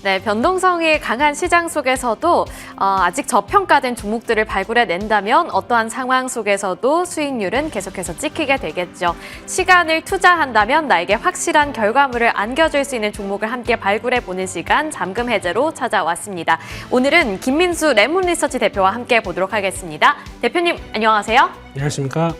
네, 변동성이 강한 시장 속에서도 아직 저평가된 종목들을 발굴해낸다면 어떠한 상황 속에서도 수익률은 계속해서 찍히게 되겠죠. 시간을 투자한다면 나에게 확실한 결과물을 안겨줄 수 있는 종목을 함께 발굴해보는 시간 잠금 해제로 찾아왔습니다. 오늘은 김민수 레몬리서치 대표와 함께 보도록 하겠습니다. 대표님, 안녕하세요. 안녕하십니까.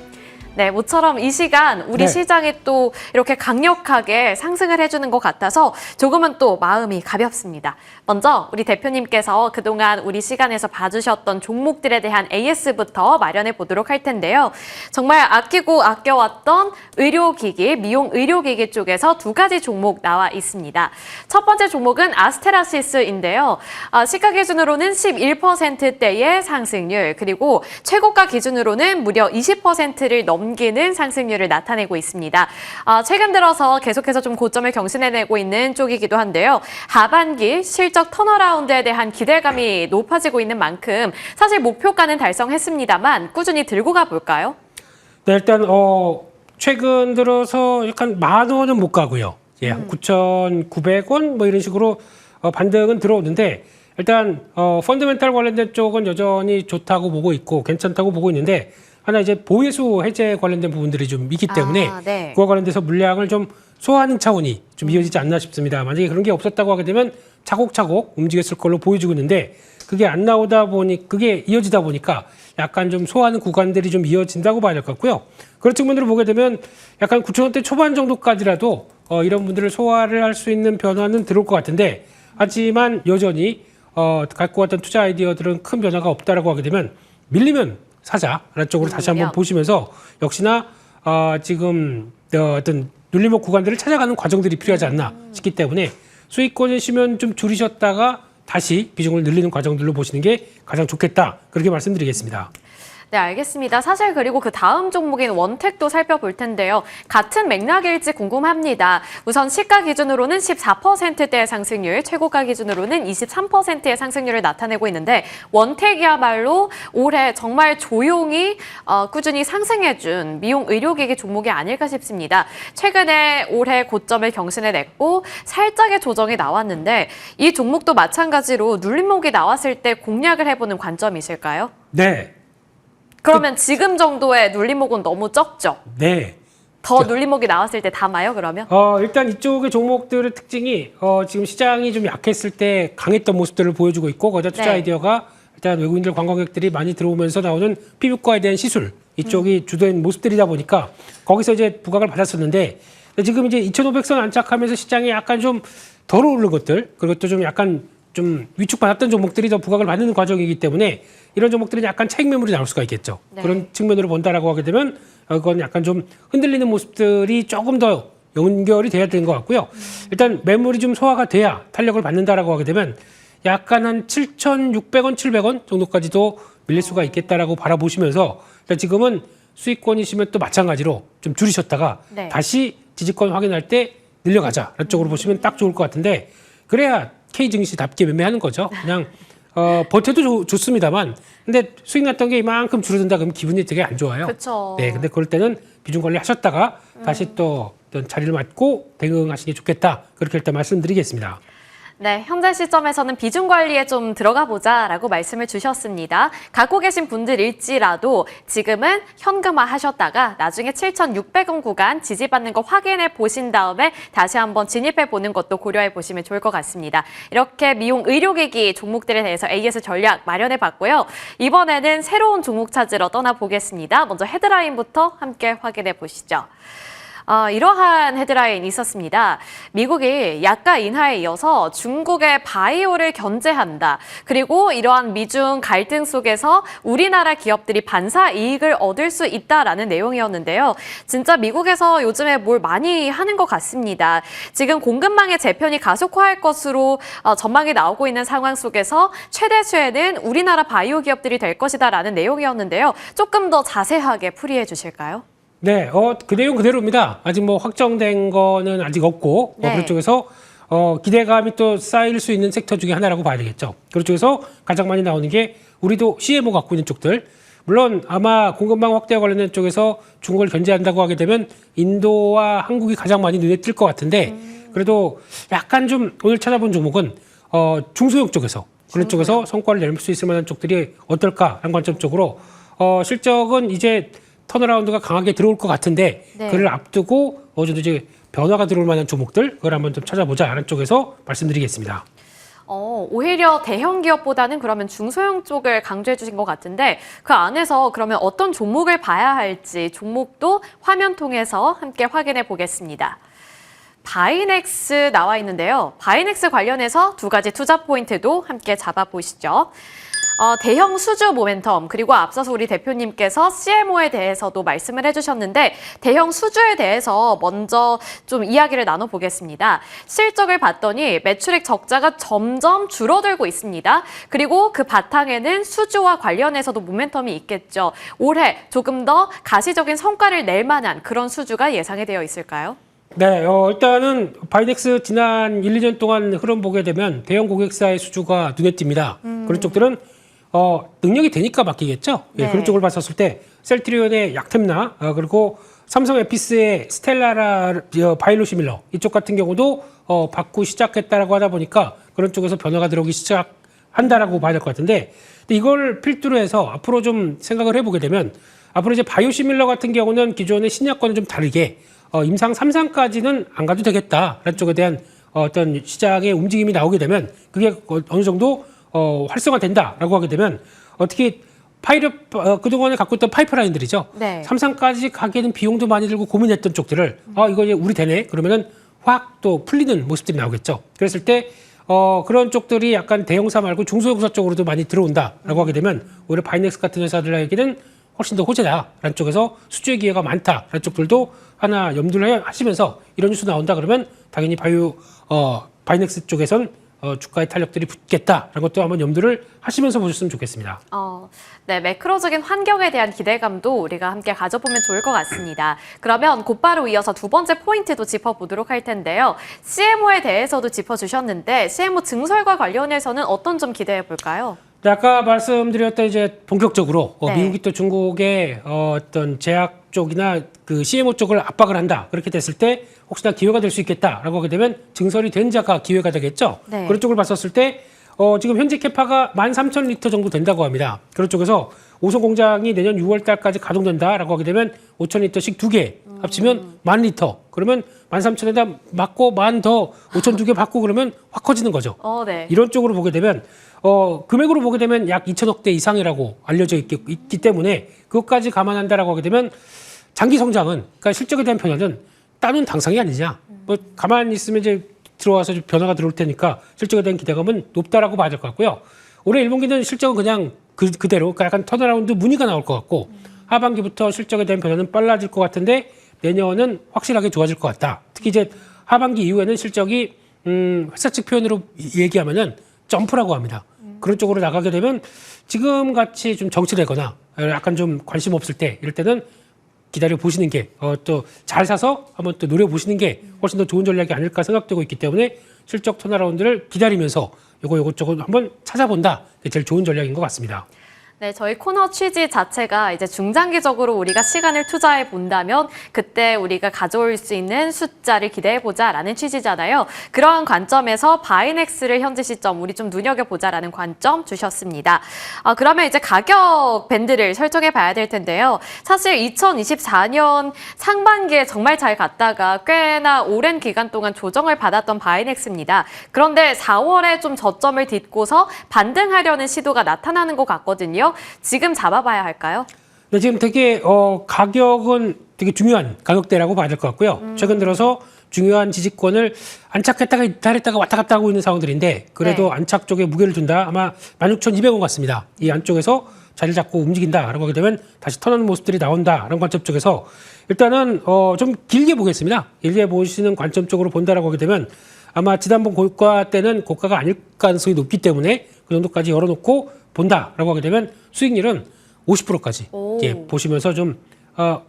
네, 모처럼 이 시간 우리 시장이 또 이렇게 강력하게 상승을 해주는 것 같아서 조금은 또 마음이 가볍습니다. 먼저 우리 대표님께서 그동안 우리 시간에서 봐주셨던 종목들에 대한 AS부터 마련해 보도록 할 텐데요. 정말 아끼고 아껴왔던 의료기기, 미용 의료기기 쪽에서 두 가지 종목 나와 있습니다. 첫 번째 종목은 아스테라시스인데요. 시가 기준으로는 11%대의 상승률, 그리고 최고가 기준으로는 무려 20%를 넘기는 상승률을 나타내고 있습니다. 최근 들어서 계속해서 좀 고점을 경신해내고 있는 쪽이기도 한데요. 하반기 실적 턴어라운드에 대한 기대감이 높아지고 있는 만큼 사실 목표가는 달성했습니다만 꾸준히 들고 가볼까요? 네, 일단 최근 들어서 약간 10,000원은 못 가고요. 예, 9,900원 뭐 이런 식으로 반등은 들어오는데 일단 펀더멘탈 관련된 쪽은 여전히 좋다고 보고 있고 괜찮다고 보고 있는데 하나 이제 보유수 해제 관련된 부분들이 좀 있기 때문에 네. 그와 관련돼서 물량을 좀 소화하는 차원이 좀 이어지지 않나 싶습니다. 만약에 그런 게 없었다고 하게 되면 차곡차곡 움직였을 걸로 보여지고 있는데 그게 안 나오다 보니 그게 이어지다 보니까 약간 좀 소화하는 구간들이 좀 이어진다고 봐야 될 것 같고요. 그런 측면으로 보게 되면 약간 9,000원대 초반 정도까지라도 이런 분들을 소화를 할 수 있는 변화는 들어올 것 같은데 하지만 여전히 갖고 왔던 투자 아이디어들은 큰 변화가 없다라고 하게 되면 밀리면 사자라는 쪽으로 다시 한번 보시면서 역시나 지금 어떤 눌림목 구간들을 찾아가는 과정들이 필요하지 않나 싶기 때문에 수익권이시면 좀 줄이셨다가 다시 비중을 늘리는 과정들로 보시는 게 가장 좋겠다. 그렇게 말씀드리겠습니다. 네, 알겠습니다. 사실 그리고 그 다음 종목인 원택도 살펴볼 텐데요. 같은 맥락일지 궁금합니다. 우선 시가 기준으로는 14%대의 상승률, 최고가 기준으로는 23%의 상승률을 나타내고 있는데 원택이야말로 올해 정말 조용히 꾸준히 상승해준 미용 의료기기 종목이 아닐까 싶습니다. 최근에 올해 고점을 경신해냈고 살짝의 조정이 나왔는데 이 종목도 마찬가지로 눌림목이 나왔을 때 공략을 해보는 관점이 있을까요? 네. 그러면 지금 정도의 눌림목은 너무 적죠? 네. 더 눌림목이 나왔을 때 담아요, 그러면? 일단 이쪽의 종목들의 특징이 지금 시장이 좀 약했을 때 강했던 모습들을 보여주고 있고 거기다 투자 아이디어가 일단 외국인들 관광객들이 많이 들어오면서 나오는 피부과에 대한 시술 이쪽이 주된 모습들이다 보니까 거기서 이제 부각을 받았었는데 지금 이제 2,500선 안착하면서 시장이 약간 좀 덜 오르는 것들 그리고 또 좀 약간 좀 위축받았던 종목들이 더 부각을 받는 과정이기 때문에 이런 종목들은 약간 차익 매물이 나올 수가 있겠죠. 네. 그런 측면으로 본다라고 하게 되면 그건 약간 좀 흔들리는 모습들이 조금 더 연결이 돼야 되는 것 같고요. 일단 매물이 좀 소화가 돼야 탄력을 받는다라고 하게 되면 약간 한 7,600원, 700원 정도까지도 밀릴 수가 있겠다라고 바라보시면서 일단 지금은 수익권이시면 또 마찬가지로 좀 줄이셨다가 다시 지지권 확인할 때 늘려가자라는 쪽으로 보시면 딱 좋을 것 같은데 그래야 K증시답게 매매하는 거죠. 그냥 버텨도 좋습니다만 근데 수익 났던 게 이만큼 줄어든다 그러면 기분이 되게 안 좋아요. 그렇죠. 네, 근데 그럴 때는 비중 관리하셨다가 다시 또 어떤 자리를 맞고 대응하시는 게 좋겠다. 그렇게 일단 말씀드리겠습니다. 네, 현재 시점에서는 비중 관리에 좀 들어가 보자라고 말씀을 주셨습니다. 갖고 계신 분들일지라도 지금은 현금화 하셨다가 나중에 7,600원 구간 지지받는 거 확인해 보신 다음에 다시 한번 진입해 보는 것도 고려해 보시면 좋을 것 같습니다. 이렇게 미용 의료기기 종목들에 대해서 AS 전략 마련해 봤고요. 이번에는 새로운 종목 찾으러 떠나보겠습니다. 먼저 헤드라인부터 함께 확인해 보시죠. 이러한 헤드라인이 있었습니다. 미국이 약가 인하에 이어서 중국의 바이오를 견제한다. 그리고 이러한 미중 갈등 속에서 우리나라 기업들이 반사 이익을 얻을 수 있다라는 내용이었는데요. 진짜 미국에서 요즘에 뭘 많이 하는 것 같습니다. 지금 공급망의 재편이 가속화할 것으로 전망이 나오고 있는 상황 속에서 최대 수혜는 우리나라 바이오 기업들이 될 것이다라는 내용이었는데요. 조금 더 자세하게 풀이해 주실까요? 네, 그 내용 그대로입니다. 아직 뭐 확정된 거는 아직 없고 그런 쪽에서 기대감이 또 쌓일 수 있는 섹터 중에 하나라고 봐야 되겠죠. 그런 쪽에서 가장 많이 나오는 게 우리도 CMO 갖고 있는 쪽들. 물론 아마 공급망 확대와 관련된 쪽에서 중국을 견제한다고 하게 되면 인도와 한국이 가장 많이 눈에 띌 것 같은데 그래도 약간 좀 오늘 찾아본 종목은 중소형 쪽에서 그런 쪽에서 성과를 낼 수 있을 만한 쪽들이 어떨까라는 관점 쪽으로 실적은 이제 턴어라운드가 강하게 들어올 것 같은데 네. 그를 앞두고 어느 정도 이제 변화가 들어올 만한 종목들 그걸 한번 좀 찾아보자라는 쪽에서 말씀드리겠습니다. 오히려 대형 기업보다는 그러면 중소형 쪽을 강조해 주신 것 같은데 그 안에서 그러면 어떤 종목을 봐야 할지 종목도 화면 통해서 함께 확인해 보겠습니다. 바이넥스 나와 있는데요. 바이넥스 관련해서 두 가지 투자 포인트도 함께 잡아보시죠. 대형 수주 모멘텀 그리고 앞서서 우리 대표님께서 CMO에 대해서도 말씀을 해주셨는데 대형 수주에 대해서 먼저 좀 이야기를 나눠보겠습니다. 실적을 봤더니 매출액 적자가 점점 줄어들고 있습니다. 그리고 그 바탕에는 수주와 관련해서도 모멘텀이 있겠죠. 올해 조금 더 가시적인 성과를 낼 만한 그런 수주가 예상이 되어 있을까요? 네, 일단은 바이넥스 지난 1, 2년 동안 흐름 보게 되면 대형 고객사의 수주가 눈에 띕니다. 그런 쪽들은 능력이 되니까 맡기겠죠. 예, 네. 그런 쪽을 봤었을 때 셀트리온의 약템나 그리고 삼성 에피스의 스텔라라 바이오시밀러 이쪽 같은 경우도 받고 시작했다라고 하다 보니까 그런 쪽에서 변화가 들어오기 시작한다라고 봐야 될 것 같은데 근데 이걸 필두로 해서 앞으로 좀 생각을 해보게 되면 앞으로 이제 바이오시밀러 같은 경우는 기존의 신약과는 좀 다르게 임상 3상까지는 안 가도 되겠다라는 쪽에 대한 어떤 시장의 움직임이 나오게 되면 그게 어느 정도 활성화된다라고 하게 되면 어떻게 그동안에 갖고 있던 파이프라인들이죠. 네. 3상까지 가기에는 비용도 많이 들고 고민했던 쪽들을 이거 이제 우리 되네. 그러면은 확 또 풀리는 모습들이 나오겠죠. 그랬을 때 그런 쪽들이 약간 대형사 말고 중소형사 쪽으로도 많이 들어온다라고 하게 되면 오히려 바이넥스 같은 회사들에게는 훨씬 더 호재다라는 쪽에서 수주의 기회가 많다라는 쪽들도 하나 염두를 하시면서 이런 뉴스 나온다 그러면 당연히 바이넥스 쪽에선 주가의 탄력들이 붙겠다라는 것도 한번 염두를 하시면서 보셨으면 좋겠습니다. 네, 매크로적인 환경에 대한 기대감도 우리가 함께 가져보면 좋을 것 같습니다. 그러면 곧바로 이어서 두 번째 포인트도 짚어보도록 할 텐데요. CMO에 대해서도 짚어주셨는데 CMO 증설과 관련해서는 어떤 점 기대해 볼까요? 네, 아까 말씀드렸던 이제 본격적으로 네. 미국이 또 중국의 어떤 제약 쪽이나 그 CMO 쪽을 압박을 한다. 그렇게 됐을 때 혹시나 기회가 될 수 있겠다라고 하게 되면 증설이 된 자가 기회가 되겠죠. 네. 그런 쪽을 봤었을 때 지금 현재 캐파가 13,000리터 정도 된다고 합니다. 그런 쪽에서 오송 공장이 내년 6월 달까지 가동된다라고 하게 되면 5,000리터씩 2개 합치면 10,000리터. 그러면 13,000에다 맞고 10,000 더 5,000 2개 받고 그러면 확 커지는 거죠. 네. 이런 쪽으로 보게 되면 금액으로 보게 되면 약 2천억대 이상이라고 알려져 있기 때문에 그것까지 감안한다라고 하게 되면 장기 성장은 그러니까 실적에 대한 변화는 따는 당상이 아니냐. 뭐 가만히 있으면 이제 들어와서 좀 변화가 들어올 테니까 실적에 대한 기대감은 높다라고 봐야 될 것 같고요. 올해 1분기는 실적은 그냥 그대로 그러니까 약간 턴어라운드 무늬가 나올 것 같고 하반기부터 실적에 대한 변화는 빨라질 것 같은데 내년은 확실하게 좋아질 것 같다. 특히 이제 하반기 이후에는 실적이 회사 측 표현으로 얘기하면은 점프라고 합니다. 그런 쪽으로 나가게 되면 지금 같이 좀 정체되거나 약간 좀 관심 없을 때 이럴 때는 기다려 보시는 게 또 잘 사서 한번 또 노려 보시는 게 훨씬 더 좋은 전략이 아닐까 생각되고 있기 때문에 실적 턴어라운드를 기다리면서 요거 한번 찾아본다. 그게 제일 좋은 전략인 것 같습니다. 네, 저희 코너 취지 자체가 이제 중장기적으로 우리가 시간을 투자해 본다면 그때 우리가 가져올 수 있는 숫자를 기대해 보자라는 취지잖아요. 그런 관점에서 바이넥스를 현재 시점 우리 좀 눈여겨보자라는 관점 주셨습니다. 그러면 이제 가격 밴드를 설정해 봐야 될 텐데요. 사실 2024년 상반기에 정말 잘 갔다가 꽤나 오랜 기간 동안 조정을 받았던 바이넥스입니다. 그런데 4월에 좀 저점을 딛고서 반등하려는 시도가 나타나는 것 같거든요. 지금 잡아봐야 할까요? 네, 지금 되게 가격은 되게 중요한 가격대라고 봐야 될 것 같고요. 최근 들어서 중요한 지지권을 안착했다가 이탈했다가 왔다 갔다 하고 있는 상황들인데 그래도 네. 안착 쪽에 무게를 둔다. 아마 16,200원 같습니다. 이 안쪽에서 자리를 잡고 움직인다라고 하게 되면 다시 턴하는 모습들이 나온다라는 관점 쪽에서 일단은 좀 길게 보겠습니다. 길게 보시는 관점 쪽으로 본다라고 하게 되면 아마 지난번 고가 때는 고가가 아닐 가능성이 높기 때문에 그 정도까지 열어놓고 본다라고 하게 되면 수익률은 50%까지 보시면서 좀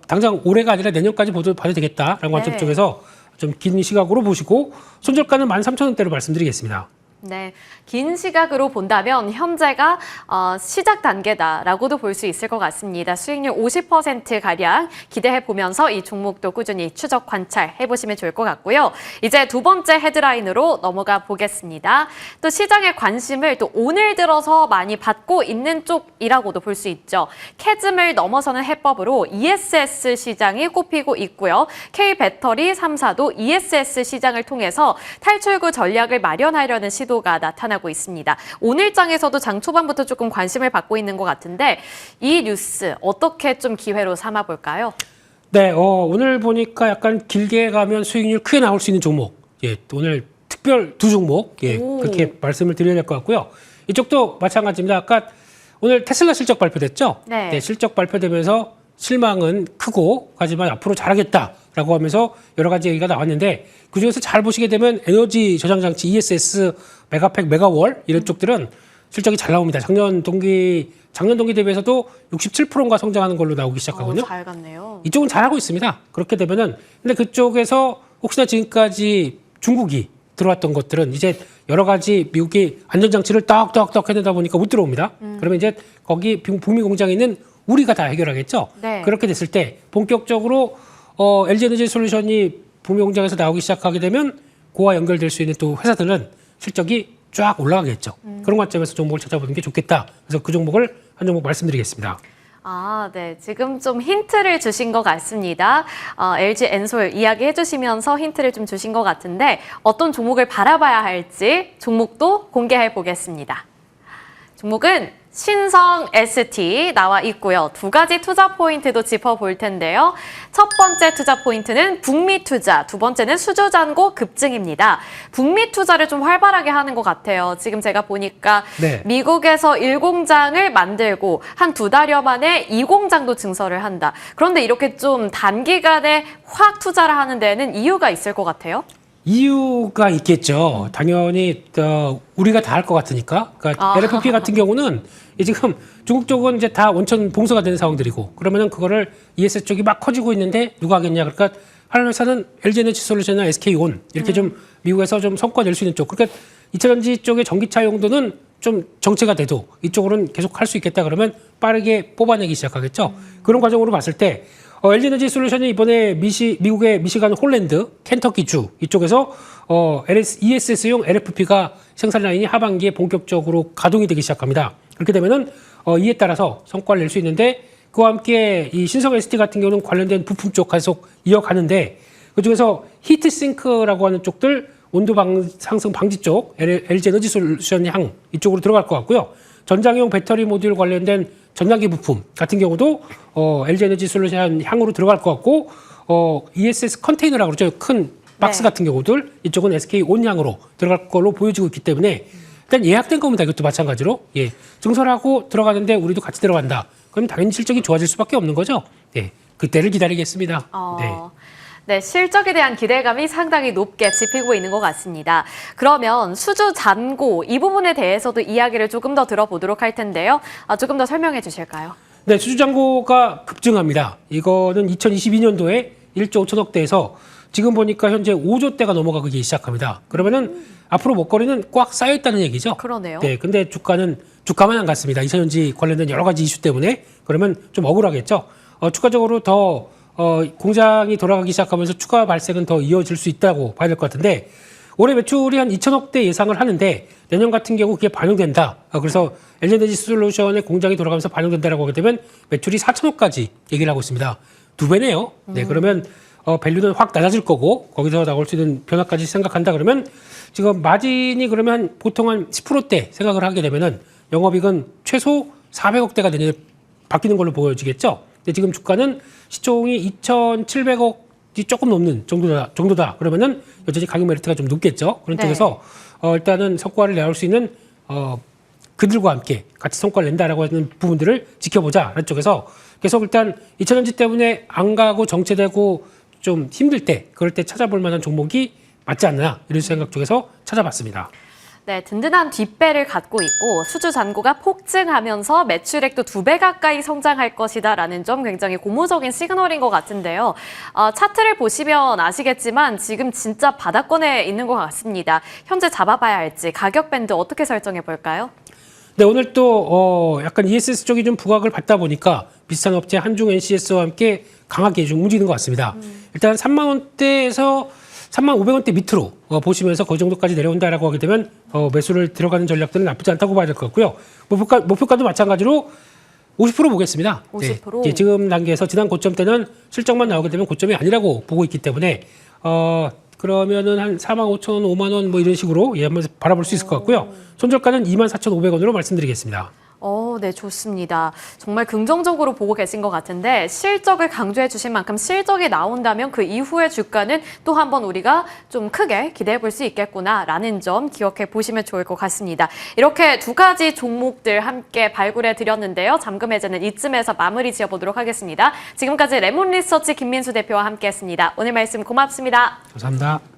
당장 올해가 아니라 내년까지 봐도 되겠다라는 관점 네. 쪽에서 좀 긴 시각으로 보시고 손절가는 13,000원대로 말씀드리겠습니다. 네, 긴 시각으로 본다면 현재가 시작 단계다라고도 볼 수 있을 것 같습니다. 수익률 50%가량 기대해 보면서 이 종목도 꾸준히 추적 관찰해 보시면 좋을 것 같고요. 이제 두 번째 헤드라인으로 넘어가 보겠습니다. 또 시장의 관심을 또 오늘 들어서 많이 받고 있는 쪽이라고도 볼 수 있죠. 캐즘을 넘어서는 해법으로 ESS 시장이 꼽히고 있고요. K배터리 3사도 ESS 시장을 통해서 탈출구 전략을 마련하려는 시도가 나타나고 있습니다. 오늘 장에서도 장 초반부터 조금 관심을 받고 있는 것 같은데 이 뉴스 어떻게 좀 기회로 삼아볼까요? 네, 오늘 보니까 약간 길게 가면 수익률 크게 나올 수 있는 종목. 예, 오늘 특별 두 종목. 예, 그렇게 말씀을 드려야 될 것 같고요. 이쪽도 마찬가지입니다. 아까 오늘 테슬라 실적 발표됐죠? 네. 실적 발표되면서 실망은 크고 하지만 앞으로 잘하겠다라고 하면서 여러 가지 얘기가 나왔는데 그중에서 잘 보시게 되면 에너지 저장 장치 ESS, 메가팩, 메가월 이런 쪽들은 실적이 잘 나옵니다. 작년 동기 대비해서도 67%인가 성장하는 걸로 나오기 시작하거든요. 잘 갔네요. 이쪽은 잘하고 있습니다. 그렇게 되면은 근데 그쪽에서 혹시나 지금까지 중국이 들어왔던 것들은 이제 여러 가지 미국이 안전장치를 떡떡떡 해내다 보니까 못 들어옵니다. 그러면 이제 거기 북미 공장에 있는 우리가 다 해결하겠죠. 네. 그렇게 됐을 때 본격적으로 LG에너지 솔루션이 북미 공장에서 나오기 시작하게 되면 그와 연결될 수 있는 또 회사들은 실적이 쫙 올라가겠죠. 그런 관점에서 종목을 찾아보는 게 좋겠다. 그래서 그 종목을 한 종목 말씀드리겠습니다. 네. 지금 좀 힌트를 주신 것 같습니다. LG 엔솔 이야기해 주시면서 힌트를 좀 주신 것 같은데 어떤 종목을 바라봐야 할지 종목도 공개해 보겠습니다. 종목은 신성 ST 나와 있고요. 두 가지 투자 포인트도 짚어볼 텐데요. 첫 번째 투자 포인트는 북미 투자, 두 번째는 수주 잔고 급증입니다. 북미 투자를 좀 활발하게 하는 것 같아요. 지금 제가 보니까 네. 미국에서 1공장을 만들고 한 두 달여 만에 2공장도 증설을 한다. 그런데 이렇게 좀 단기간에 확 투자를 하는 데는 이유가 있을 것 같아요. 이유가 있겠죠. 당연히 우리가 다 할 것 같으니까. 그러니까 LFP 같은 경우는 지금 중국 쪽은 이제 다 원천 봉쇄가 되는 상황들이고 그러면은 그거를 ESS 쪽이 막 커지고 있는데 누가 하겠냐. 그러니까 하는 회사는 LG에너지 솔루션이나 SK온 이렇게 좀 미국에서 좀 성과 낼 수 있는 쪽. 그러니까 2차전지 쪽의 전기차 용도는 좀 정체가 돼도 이쪽으로는 계속 할 수 있겠다 그러면 빠르게 뽑아내기 시작하겠죠. 그런 과정으로 봤을 때 LG에너지 솔루션이 이번에 미국의 미시간 홀랜드, 켄터키주 이쪽에서 ESS용 LFP가 생산 라인이 하반기에 본격적으로 가동이 되기 시작합니다. 그렇게 되면은 이에 따라서 성과를 낼 수 있는데 그와 함께 이 신성 ST 같은 경우는 관련된 부품 쪽 계속 이어가는데 그중에서 히트싱크라고 하는 쪽들 온도 상승 방지 쪽 LG에너지 솔루션 향 이쪽으로 들어갈 것 같고요. 전장용 배터리 모듈 관련된 전장기 부품 같은 경우도 LG에너지 솔루션 향으로 들어갈 것 같고 ESS 컨테이너라고 그러죠. 큰 박스 같은 경우들 이쪽은 SK온 향으로 들어갈 걸로 보여지고 있기 때문에 일단 예약된 겁니다. 이것도 마찬가지로 증설하고 들어가는데 우리도 같이 들어간다. 그럼 당연히 실적이 좋아질 수밖에 없는 거죠. 그때를 기다리겠습니다. 네, 실적에 대한 기대감이 상당히 높게 짚히고 있는 것 같습니다. 그러면 수주 잔고 이 부분에 대해서도 이야기를 조금 더 들어보도록 할 텐데요. 조금 더 설명해 주실까요? 네, 수주 잔고가 급증합니다. 이거는 2022년도에 1조 5천억 대에서 지금 보니까 현재 5조 대가 넘어가기 시작합니다. 그러면은 앞으로 먹거리는 꽉 쌓여 있다는 얘기죠. 그러네요. 네, 근데 주가만 안 갔습니다. 2차전지 관련된 여러 가지 이슈 때문에 그러면 좀 억울하겠죠. 추가적으로 더 공장이 돌아가기 시작하면서 추가 발생은 더 이어질 수 있다고 봐야 될 것 같은데 올해 매출이 한 2천억 대 예상을 하는데 내년 같은 경우 그게 반영된다. 그래서 LG에너지 솔루션의 공장이 돌아가면서 반영된다라고 하게 되면 매출이 4천억까지 얘기를 하고 있습니다. 2배네요. 네, 그러면 밸류는 확 낮아질 거고 거기서 나올 수 있는 변화까지 생각한다 그러면 지금 마진이 그러면 보통 한 10%대 생각을 하게 되면은 영업이익은 최소 400억 대가 내년에 바뀌는 걸로 보여지겠죠. 근데 지금 주가는 시총이 2,700억이 조금 넘는 정도다. 그러면은 여전히 가격 메리트가 좀 높겠죠. 그런 쪽에서 일단은 성과를 내올 수 있는 그들과 함께 같이 성과를 낸다라고 하는 부분들을 지켜보자라는 쪽에서 계속 일단 2차전지 때문에 안 가고 정체되고 좀 힘들 때 그럴 때 찾아볼 만한 종목이 맞지 않나 이런 생각 쪽에서 찾아봤습니다. 네, 든든한 뒷배를 갖고 있고 수주 잔고가 폭증하면서 매출액도 2배 가까이 성장할 것이다라는 점 굉장히 고무적인 시그널인 것 같은데요. 차트를 보시면 아시겠지만 지금 진짜 바닥권에 있는 것 같습니다. 현재 잡아봐야 할지 가격 밴드 어떻게 설정해 볼까요? 네, 오늘 또 약간 ESS 쪽이 좀 부각을 받다 보니까 비슷한 업체 한중 NCS와 함께 강하게 좀 움직이는 것 같습니다. 일단 3만 원대에서 3만 500원대 밑으로 보시면서 그 정도까지 내려온다라고 하게 되면 매수를 들어가는 전략들은 나쁘지 않다고 봐야 될 것 같고요. 목표가도 마찬가지로 50% 보겠습니다. 50%? 네, 지금 단계에서 지난 고점 때는 실적만 나오게 되면 고점이 아니라고 보고 있기 때문에 그러면은 한 4만 5천 원, 5만 원 뭐 이런 식으로 한번 바라볼 수 있을 것 같고요. 손절가는 24,500원으로 말씀드리겠습니다. 네, 좋습니다. 정말 긍정적으로 보고 계신 것 같은데 실적을 강조해 주신 만큼 실적이 나온다면 그 이후의 주가는 또 한번 우리가 좀 크게 기대해 볼 수 있겠구나라는 점 기억해 보시면 좋을 것 같습니다. 이렇게 두 가지 종목들 함께 발굴해 드렸는데요. 잠금 해제는 이쯤에서 마무리 지어보도록 하겠습니다. 지금까지 레몬리서치 김민수 대표와 함께했습니다. 오늘 말씀 고맙습니다. 감사합니다.